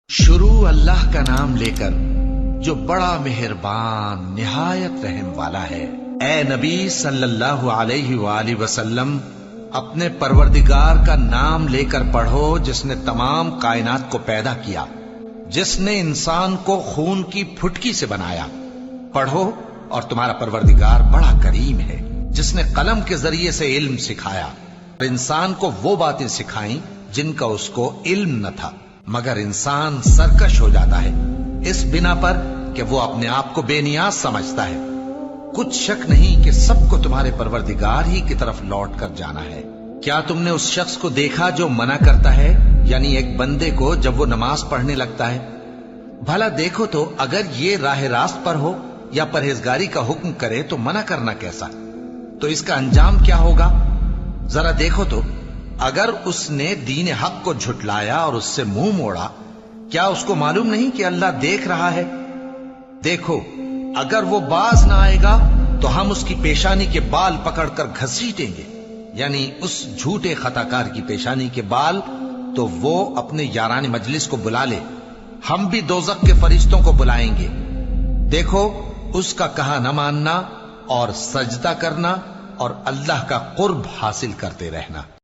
شروع اللہ کا نام لے کر جو بڑا مہربان نہایت رحم والا ہے۔ اے نبی صلی اللہ علیہ وآلہ وسلم، اپنے پروردگار کا نام لے کر پڑھو جس نے تمام کائنات کو پیدا کیا، جس نے انسان کو خون کی پھٹکی سے بنایا۔ پڑھو اور تمہارا پروردگار بڑا کریم ہے، جس نے قلم کے ذریعے سے علم سکھایا اور انسان کو وہ باتیں سکھائیں جن کا اس کو علم نہ تھا، مگر انسان سرکش ہو جاتا ہے اس بنا پر کہ وہ اپنے آپ کو بے نیاز سمجھتا ہے۔ کچھ شک نہیں کہ سب کو تمہارے پروردگار ہی کی طرف لوٹ کر جانا ہے۔ کیا تم نے اس شخص کو دیکھا جو منع کرتا ہے، یعنی ایک بندے کو جب وہ نماز پڑھنے لگتا ہے؟ بھلا دیکھو تو اگر یہ راہ راست پر ہو یا پرہیزگاری کا حکم کرے تو منع کرنا کیسا؟ تو اس کا انجام کیا ہوگا؟ ذرا دیکھو تو اگر اس نے دین حق کو جھٹلایا اور اس سے منہ موڑا، کیا اس کو معلوم نہیں کہ اللہ دیکھ رہا ہے؟ دیکھو اگر وہ باز نہ آئے گا تو ہم اس کی پیشانی کے بال پکڑ کر گھسیٹیں گے، یعنی اس جھوٹے خطاکار کی پیشانی کے بال، تو وہ اپنے یاران مجلس کو بلا لے، ہم بھی دوزخ کے فرشتوں کو بلائیں گے۔ دیکھو اس کا کہا نہ ماننا اور سجدہ کرنا اور اللہ کا قرب حاصل کرتے رہنا۔